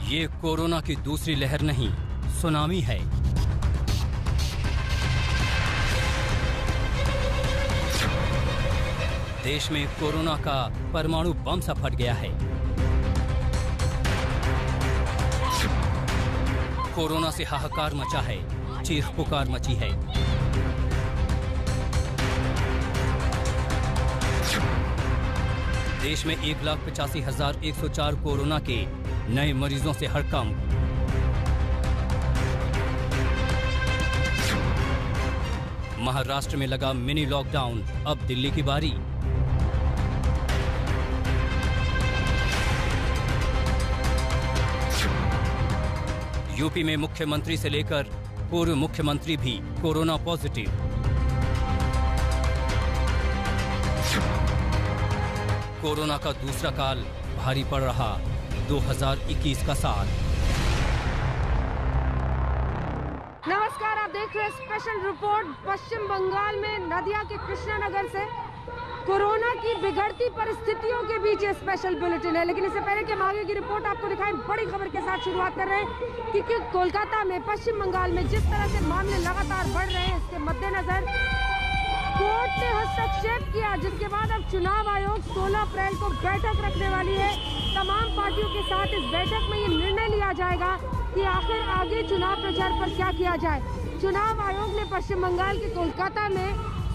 ये कोरोना की दूसरी लहर नहीं, सुनामी है। देश में कोरोना का परमाणु बम सा फट गया है। कोरोना से हाहाकार मचा है, चीख पुकार मची है। देश में 1,85,104 कोरोना के नए मरीजों से हड़कंप। महाराष्ट्र में लगा मिनी लॉकडाउन, अब दिल्ली की बारी। यूपी में मुख्यमंत्री से लेकर पूर्व मुख्यमंत्री भी कोरोना पॉजिटिव। कोरोना का दूसरा काल भारी पड़ रहा 2021 का साल। नमस्कार, आप देख रहे हैं स्पेशल रिपोर्ट पश्चिम बंगाल में नदिया के कृष्णानगर से। कोरोना की बिगड़ती परिस्थितियों के बीच ये स्पेशल बुलेटिन है, लेकिन इससे पहले कि हम आगे की रिपोर्ट आपको दिखाएं, बड़ी खबर के साथ शुरुआत कर रहे हैं क्योंकि कोलकाता में, पश्चिम बंगाल में जिस तरह से मामले लगातार बढ़ रहे हैं, इसके मद्देनजर कोर्ट ने हस्तक्षेप किया, जिसके बाद अब चुनाव आयोग 16 अप्रैल को बैठक रखने वाली है। तमाम पार्टियों के साथ इस बैठक में ये निर्णय लिया जाएगा कि आखिर आगे चुनाव प्रचार पर क्या किया जाए। चुनाव आयोग ने पश्चिम बंगाल के कोलकाता में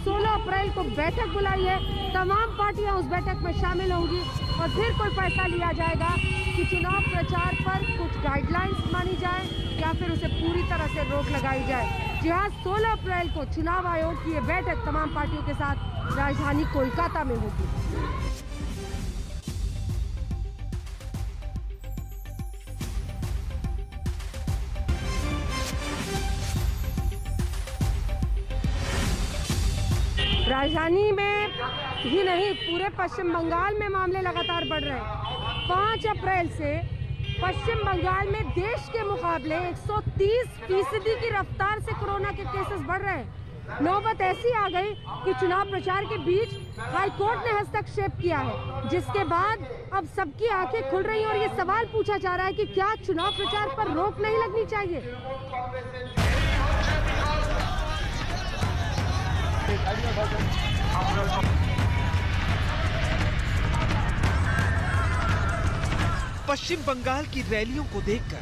16 अप्रैल को बैठक बुलाई है। तमाम पार्टियां उस बैठक में शामिल होंगी और फिर कोई फैसला लिया जाएगा कि चुनाव प्रचार पर कुछ गाइडलाइंस मानी जाए या फिर उसे पूरी तरह से रोक लगाई जाए। जी हाँ, 16 अप्रैल को चुनाव आयोग की ये बैठक तमाम पार्टियों के साथ राजधानी कोलकाता में होगी। राजधानी में ही नहीं, पूरे पश्चिम बंगाल में मामले लगातार बढ़ रहे हैं। 5 अप्रैल से पश्चिम बंगाल में देश के मुकाबले 130% की रफ्तार से कोरोना के केसेस बढ़ रहे हैं। नौबत ऐसी आ गई कि चुनाव प्रचार के बीच हाई कोर्ट ने हस्तक्षेप किया है, जिसके बाद अब सबकी आंखें खुल रही हैं और ये सवाल पूछा जा रहा है कि क्या चुनाव प्रचार पर रोक नहीं लगनी चाहिए। पश्चिम बंगाल की रैलियों को देखकर,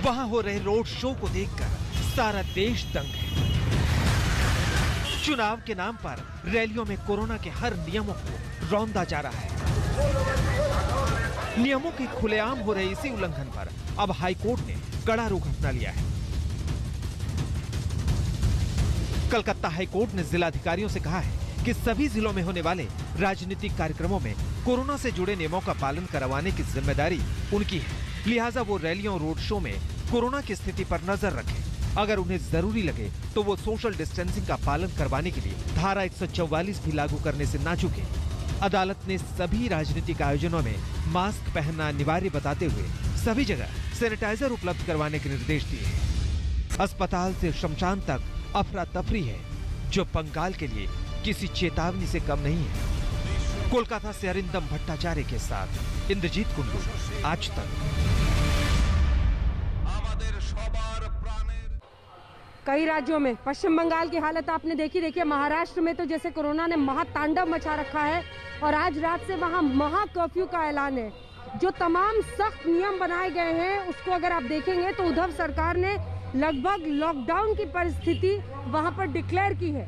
वहां हो रहे रोड शो को देखकर सारा देश दंग है। चुनाव के नाम पर रैलियों में कोरोना के हर नियमों को रौंदा जा रहा है। नियमों के खुलेआम हो रहे इसी उल्लंघन पर अब हाईकोर्ट ने कड़ा रुख अपना लिया है। कलकत्ता हाईकोर्ट ने जिलाधिकारियों से कहा है कि सभी जिलों में होने वाले राजनीतिक कार्यक्रमों में कोरोना से जुड़े नियमों का पालन करवाने की जिम्मेदारी उनकी है। लिहाजा वो रैलियों और रोड शो में कोरोना की स्थिति पर नजर रखें। अगर उन्हें जरूरी लगे तो वो सोशल डिस्टेंसिंग का पालन करवाने के लिए धारा 144 भी लागू करने से ना चूके। अदालत ने सभी राजनीतिक आयोजनों में मास्क पहनना अनिवार्य बताते हुए सभी जगह सैनिटाइजर उपलब्ध करवाने के निर्देश दिए। अस्पताल से शमशान तक अफरा तफरी है, जो बंगाल के लिए किसी चेतावनी से कम नहीं है। कोलकाता से अरिंदम भट्टाचार्य के साथ इंद्रजीत कुंडू, आज तक। कई राज्यों में पश्चिम बंगाल की हालत आपने देखी। देखिए, महाराष्ट्र में तो जैसे कोरोना ने महातांडव मचा रखा है और आज रात से वहां महा कर्फ्यू का ऐलान है। जो तमाम सख्त नियम बनाए गए हैं उसको अगर आप देखेंगे तो उद्धव सरकार ने लगभग लॉकडाउन की परिस्थिति वहां पर डिक्लेयर की है।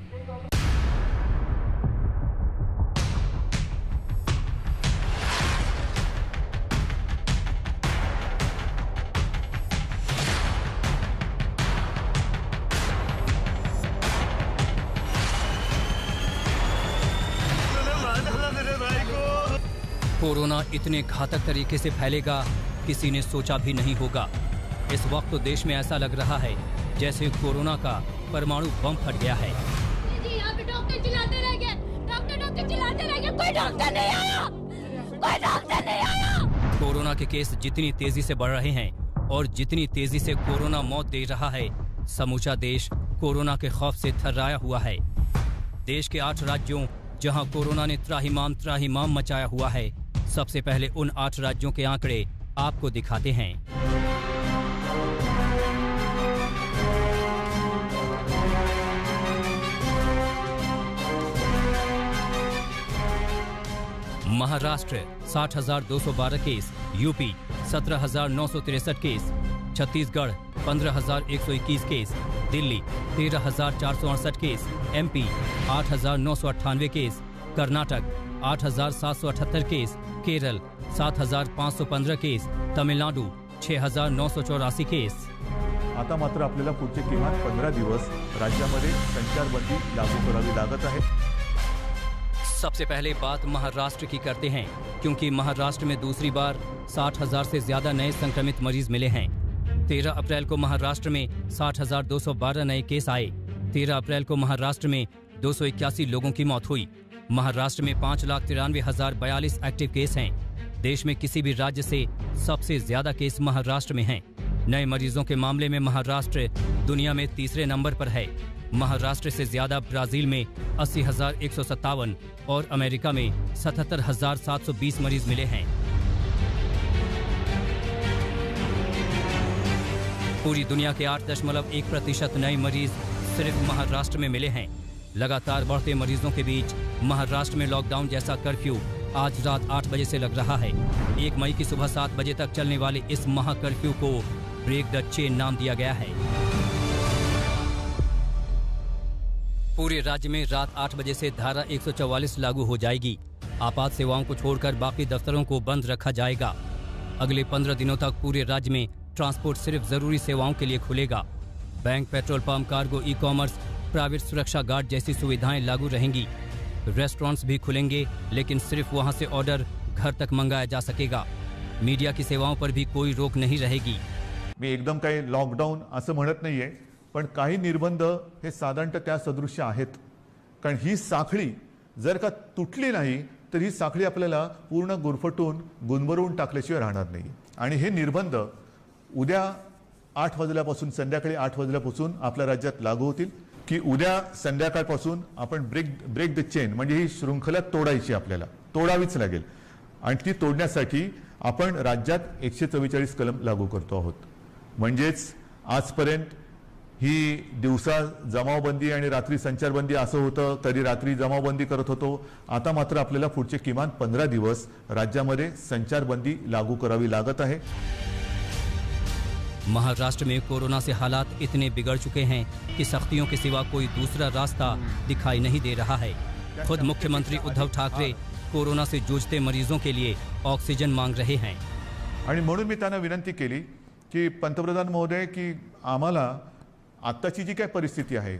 कोरोना इतने घातक तरीके से फैलेगा किसी ने सोचा भी नहीं होगा। इस वक्त तो देश में ऐसा लग रहा है जैसे कोरोना का परमाणु बम फट गया है। जी, यहाँ पे डॉक्टर चिल्लाते रह गए, डॉक्टर चिल्लाते रह गए, कोई डॉक्टर नहीं आया, कोई डॉक्टर नहीं आया। कोरोना के केस जितनी तेजी से बढ़ रहे हैं और जितनी तेजी से कोरोना मौत दे रहा है, समूचा देश कोरोना के खौफ से थर्राया हुआ है। देश के 8 राज्यों जहां कोरोना ने त्राहिमाम मचाया हुआ है, सबसे पहले उन 8 राज्यों के आंकड़े आपको दिखाते हैं। Maharashtra 60,212 case, UP 17,963 case, Chhattisgarh 15,121 case, Delhi 13,468 case, MP 8,998 case, Karnataka 8,778 case, Kerala 7,515 case, Tamil Nadu 6,984 case. आता मात्र आपल्याला पुढचे किमान 15 दिवस राज्यामध्ये संचारबंदी लागू करावी लागत आहे। सबसे पहले बात महाराष्ट्र की करते हैं, क्योंकि महाराष्ट्र में दूसरी बार 60,000 से ज्यादा नए संक्रमित मरीज मिले हैं। 13 अप्रैल को महाराष्ट्र में 60,212 नए केस आए। 13 अप्रैल को महाराष्ट्र में 281 लोगों की मौत हुई। महाराष्ट्र में 5,93,042 एक्टिव केस हैं। देश में किसी भी राज्य से सबसे ज्यादा केस महाराष्ट्र में हैं। नए मरीजों के मामले में महाराष्ट्र दुनिया में तीसरे नंबर पर है। महाराष्ट्र से ज्यादा ब्राजील में 80,157 और अमेरिका में 77,720 मरीज मिले हैं। पूरी दुनिया के 8.1% नए मरीज सिर्फ महाराष्ट्र में मिले हैं। लगातार बढ़ते मरीजों के बीच महाराष्ट्र में लॉकडाउन जैसा कर्फ्यू आज रात 8 बजे से लग रहा है। 1 मई की सुबह 7 बजे तक चलने वाले इस महा कर्फ्यू को ब्रेक द चेन नाम दिया गया है। पूरे राज्य में रात 8 बजे से धारा 144 लागू हो जाएगी। आपात सेवाओं को छोड़कर बाकी दफ्तरों को बंद रखा जाएगा। अगले 15 दिनों तक पूरे राज्य में ट्रांसपोर्ट सिर्फ जरूरी सेवाओं के लिए खुलेगा। Bank, petrol pump, cargo, e commerce, private सुरक्षा गार्ड जैसी सुविधाएं लागू रहेंगी। रेस्टोरेंट्स भी खुलेंगे, लेकिन सिर्फ वहां से ऑर्डर घर तक मंगाया जा सकेगा। मीडिया की सेवाओं पर भी कोई रोक नहीं रहेगी। मी एकदम काही लॉकडाऊन असं म्हणत नाहीये, पण काही निर्बंध हे साधारणतः त्या सदृश्य आहेत। कारण ही साखळी जर का तुटली नाही तर ही साखळी आपल्याला पूर्ण गुरफटून गुंबरून टाकल्याशिवाय राहणार नाही। आणि हे निर्बंध उद्या 8 वाजल्यापासून संध्याकाळी 8 वाजल्यापासून आपल्या राज्यात लागू होतील की उद्या संध्याकाळपासून आपण ब्रेक द चेन म्हणजे ही शृंखला तोडायची, आपल्याला तोडावीच लागेल। आणि ती तोडण्यासाठी आपण राज्यात 144 कलम लागू करतो आहोत। म्हणजेच आजपर्यंत ही दिवसा जमावबंदी आणि रात्री संचारबंदी असं होतं, कधी रात्री जमावबंदी करत होतो। आता मात्र आपल्याला पुढचे किमान 15 दिवस राज्यामध्ये संचारबंदी लागू करावी लागत आहे। महाराष्ट्र में कोरोना से हालात इतने बिगड़ चुके हैं कि सख्तियों के सिवा कोई दूसरा रास्ता दिखाई नहीं दे रहा है। खुद मुख्यमंत्री उद्धव ठाकरे कोरोना से जूझते मरीजों के लिए ऑक्सीजन मांग रहे हैं। आणि म्हणून मी त्यांना विनंती केली की पंतप्रधान महोदय की आम्हाला आत्ताची जी काय परिस्थिती आहे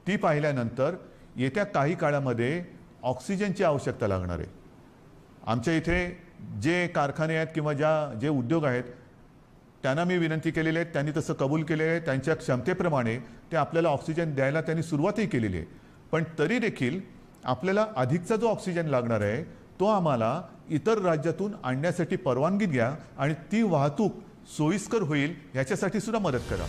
ती पाहिल्यानंतर येत्या काही काळामध्ये ऑक्सिजनची आवश्यकता लागणार आहे। आमच्या इथे जे कारखाने आहेत किंवा जे उद्योग आहेत त्यांना मी विनंती केलेली आहे, त्यांनी तसं कबूल केले आहे। त्यांच्या क्षमतेप्रमाणे ते आपल्याला ऑक्सिजन द्यायला त्यांनी सुरुवातही केलेली आहे। पण तरी देखील आपल्याला अधिकचा जो ऑक्सिजन लागणार आहे तो आम्हाला इतर राज्यातून आणण्यासाठी परवानगी द्या आणि ती वाहतूक सोयीस्कर होईल याच्यासाठी सुद्धा मदत करा।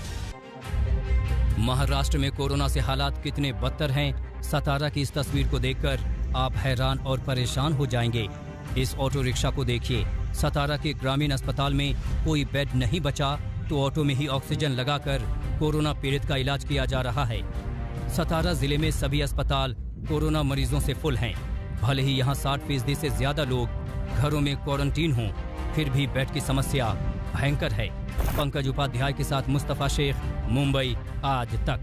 महाराष्ट्र में कोरोना से हालात कितने बदतर हैं, सतारा की इस तस्वीर को देखकर आप हैरान और परेशान हो जाएंगे। इस ऑटो रिक्शा को देखिए। सतारा के ग्रामीण अस्पताल में कोई बेड नहीं बचा तो ऑटो में ही ऑक्सीजन लगाकर कोरोना पीड़ित का इलाज किया जा रहा है। सतारा जिले में सभी अस्पताल कोरोना मरीजों से फुल हैं। भले ही यहाँ 60% से ज्यादा लोग घरों में क्वारंटीन हों, फिर भी बेड की समस्या भयंकर है। पंकज उपाध्याय के साथ मुस्तफा शेख, मुंबई आज तक।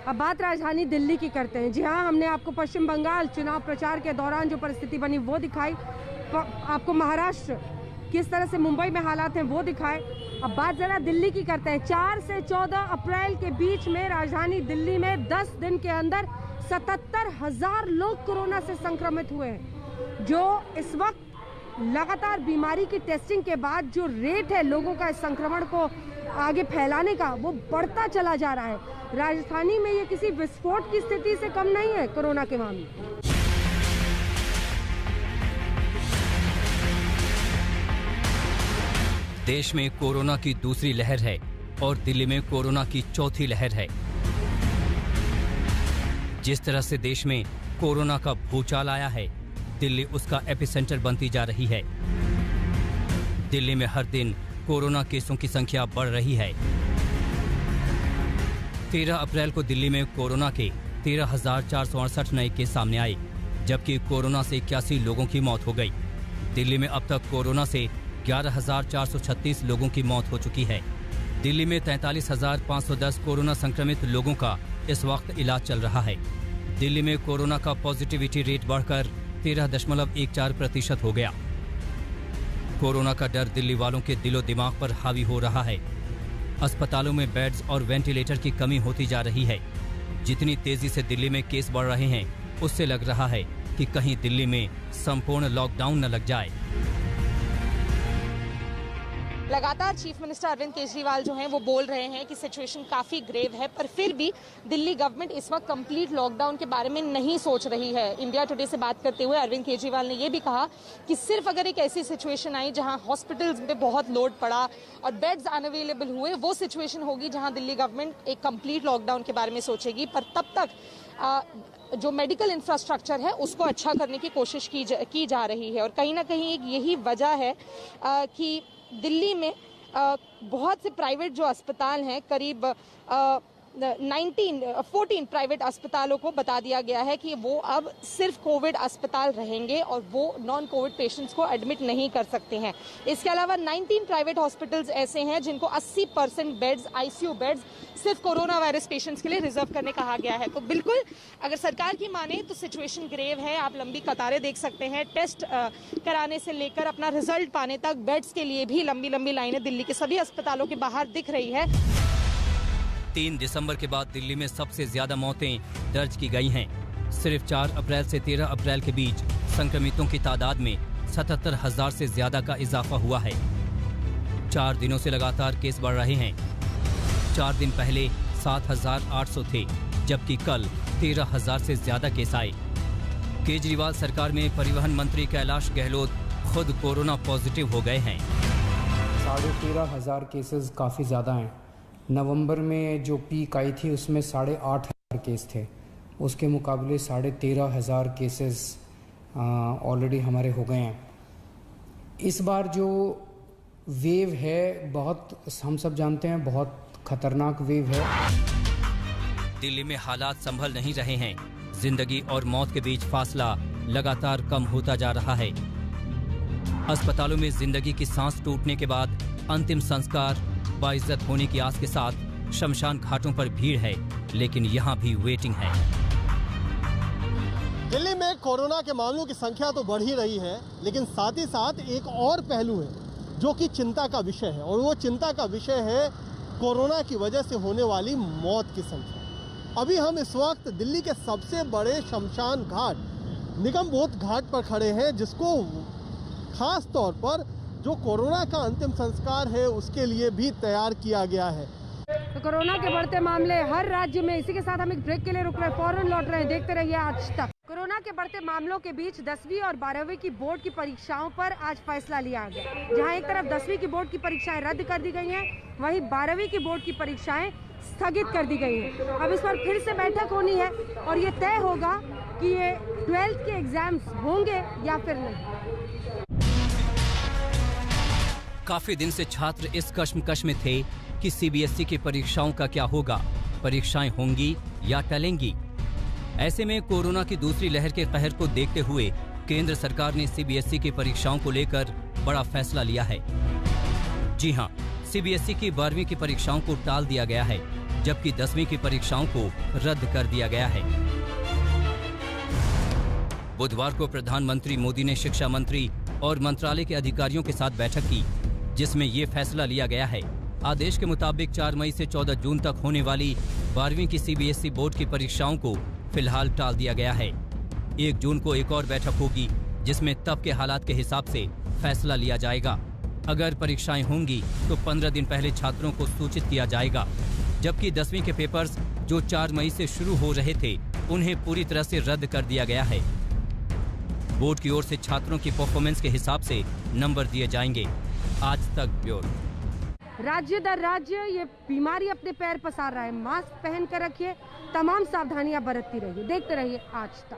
अब बात राजधानी दिल्ली की करते हैं। जी हाँ, हमने आपको पश्चिम बंगाल चुनाव प्रचार के दौरान जो परिस्थिति बनी वो दिखाई, आपको महाराष्ट्र किस तरह से मुंबई में हालात हैं वो दिखाए। अब बात जरा दिल्ली की करते हैं। 4 से 14 अप्रैल के बीच में राजधानी दिल्ली में 10 दिन के अंदर 77,000 लोग कोरोना से संक्रमित हुए हैं, जो इस वक्त लगातार बीमारी की टेस्टिंग के बाद जो रेट है लोगों का इस संक्रमण को आगे फैलाने का वो बढ़ता चला जा रहा है। राजधानी में ये किसी विस्फोट की स्थिति से कम नहीं है कोरोना के मामले। देश में कोरोना की दूसरी लहर है और दिल्ली में कोरोना की चौथी लहर है। जिस तरह से देश में कोरोना का भूचाल आया है। दिल्ली उसका एपिसेंटर बनती जा रही है। दिल्ली में हर दिन कोरोना केसों की संख्या बढ़ रही है। 13 अप्रैल को दिल्ली में कोरोना के 13,468 नए केस सामने आए, जबकि कोरोना से 81 लोगों की मौत हो गई। दिल्ली में अब तक कोरोना से 11,436 लोगों की मौत हो चुकी है। दिल्ली में 43,510 कोरोना संक्रमित लोगों का इस वक्त इलाज चल रहा है। दिल्ली में कोरोना का पॉजिटिविटी रेट बढ़कर 13.14% हो गया। कोरोना का डर दिल्ली वालों के दिलो दिमाग पर हावी हो रहा है। अस्पतालों में बेड्स और वेंटिलेटर की कमी होती जा रही है। जितनी तेजी से दिल्ली में केस बढ़ रहे हैं, उससे लग रहा है कि कहीं दिल्ली में संपूर्ण लॉकडाउन न लग जाए। लगातार चीफ मिनिस्टर अरविंद केजरीवाल जो हैं वो बोल रहे हैं कि सिचुएशन काफ़ी ग्रेव है, पर फिर भी दिल्ली गवर्नमेंट इस वक्त कंप्लीट लॉकडाउन के बारे में नहीं सोच रही है। इंडिया टुडे से बात करते हुए अरविंद केजरीवाल ने ये भी कहा कि सिर्फ अगर एक ऐसी सिचुएशन आई जहां हॉस्पिटल्स में बहुत लोड पड़ा और बेड्स अनअवेलेबल हुए, वो सिचुएशन होगी जहां दिल्ली गवर्नमेंट एक कंप्लीट लॉकडाउन के बारे में सोचेगी। पर तब तक जो मेडिकल इंफ्रास्ट्रक्चर है उसको अच्छा करने की कोशिश की जा रही है। और कहीं ना कहीं एक यही वजह है कि दिल्ली में बहुत से प्राइवेट जो अस्पताल हैं, करीब 14 प्राइवेट अस्पतालों को बता दिया गया है कि वो अब सिर्फ कोविड अस्पताल रहेंगे और वो नॉन कोविड पेशेंट्स को एडमिट नहीं कर सकते हैं। इसके अलावा 19 प्राइवेट हॉस्पिटल्स ऐसे हैं जिनको 80% बेड्स, आईसीयू बेड्स सिर्फ कोरोना वायरस पेशेंट्स के लिए रिजर्व करने कहा गया है। तो बिल्कुल अगर सरकार की माने तो सिचुएशन ग्रेव है। आप लंबी कतारें देख सकते हैं। टेस्ट कराने से लेकर अपना रिजल्ट पाने तक बेड्स के लिए भी लंबी लंबी लाइनें दिल्ली के सभी अस्पतालों के बाहर दिख रही है। 3 दिसंबर के बाद दिल्ली में सबसे ज्यादा मौतें दर्ज की गई हैं। सिर्फ 4 अप्रैल से 13 अप्रैल के बीच संक्रमितों की तादाद में 77,000 से ज्यादा का इजाफा हुआ है। 4 दिनों से लगातार केस बढ़ रहे हैं। 4 दिन पहले 7,800 थे, जबकि कल 13,000 से ज्यादा केस आए। केजरीवाल सरकार में परिवहन मंत्री कैलाश गहलोत खुद कोरोना पॉजिटिव हो गए हैं। 13,500 केसेस काफ़ी ज़्यादा हैं। नवंबर में जो पीक आई थी उसमें 8,500 केस थे, उसके मुकाबले 13,500 केसेस ऑलरेडी हमारे हो गए हैं। इस बार जो वेव है बहुत, हम सब जानते हैं, बहुत खतरनाक वेव है। दिल्ली में हालात संभल नहीं रहे हैं। जिंदगी और मौत के बीच फासला लगातार कम होता जा रहा है। अस्पतालों में जिंदगी की सांस टूटने के बाद अंतिम संस्कार बाइज्जत होने की आस के साथ शमशान घाटों पर भीड़ है, लेकिन यहाँ भी वेटिंग है। दिल्ली में कोरोना के मामलों की संख्या तो बढ़ ही रही है, लेकिन साथ ही साथ एक और पहलू है जो कि चिंता का विषय है, और वो चिंता का विषय है कोरोना की वजह से होने वाली मौत की संख्या। अभी हम इस वक्त दिल्ली के सबसे बड़े शमशान घाट निगम बोध घाट पर खड़े हैं, जिसको खास तौर पर जो कोरोना का अंतिम संस्कार है उसके लिए भी तैयार किया गया है। तो कोरोना के बढ़ते मामले हर राज्य में। इसी के साथ हम एक ब्रेक के लिए रुक रहे हैं, फौरन लौट रहे हैं। देखते रहिए आज तक। कोरोना के बढ़ते मामलों के बीच 10वीं और 12वीं की बोर्ड की परीक्षाओं पर आज फैसला लिया गया। जहां एक तरफ 10वीं की बोर्ड की परीक्षाएं रद्द कर दी गई हैं, वहीं 12वीं की बोर्ड की परीक्षाएं स्थगित कर दी गई हैं। अब इस पर फिर से बैठक होनी है और ये तय होगा कि ये 12th के एग्जाम्स होंगे या फिर नहीं। काफी दिन से छात्र इस कश्मकश में थे कि सीबीएसई की परीक्षाओं का क्या होगा, परीक्षाएं होंगी या टलेंगी। ऐसे में कोरोना की दूसरी लहर के कहर को देखते हुए केंद्र सरकार ने सीबीएसई की परीक्षाओं को लेकर बड़ा फैसला लिया है। जी हां, सीबीएसई की 12वीं की परीक्षाओं को टाल दिया गया है, जबकि 10वीं की परीक्षाओं को रद्द कर दिया गया है। बुधवार को प्रधानमंत्री मोदी ने शिक्षा मंत्री और मंत्रालय के अधिकारियों के साथ बैठक की, जिसमें ये फैसला लिया गया है। आदेश के मुताबिक 4 मई से 14 जून तक होने वाली 12वीं की सीबीएसई बोर्ड की परीक्षाओं को फिलहाल टाल दिया गया है। 1 जून को एक और बैठक होगी, जिसमें तब के हालात के हिसाब से फैसला लिया जाएगा। अगर परीक्षाएं होंगी तो 15 दिन पहले छात्रों को सूचित किया जाएगा, जबकि 10वीं के पेपर्स जो 4 मई से शुरू हो रहे थे, उन्हें पूरी तरह से रद्द कर दिया गया है। बोर्ड की ओर से छात्रों की परफॉर्मेंस के हिसाब से नंबर दिए जाएंगे। आज तक ब्यूरो। राज्य दर राज्य ये बीमारी अपने पैर पसार रहा है। मास्क पहन कर रखिए, तमाम सावधानियां बरतती रहिए। देखते रहिए आज तक।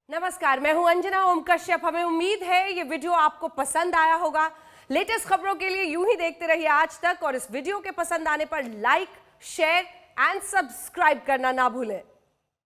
नमस्कार, मैं हूं अंजना ओम कश्यप। हमें उम्मीद है ये वीडियो आपको पसंद आया होगा। लेटेस्ट खबरों के लिए यूं ही देखते रहिए आज तक, और इस वीडियो के पसंद आने पर लाइक, शेयर एंड सब्सक्राइब करना ना भूलें।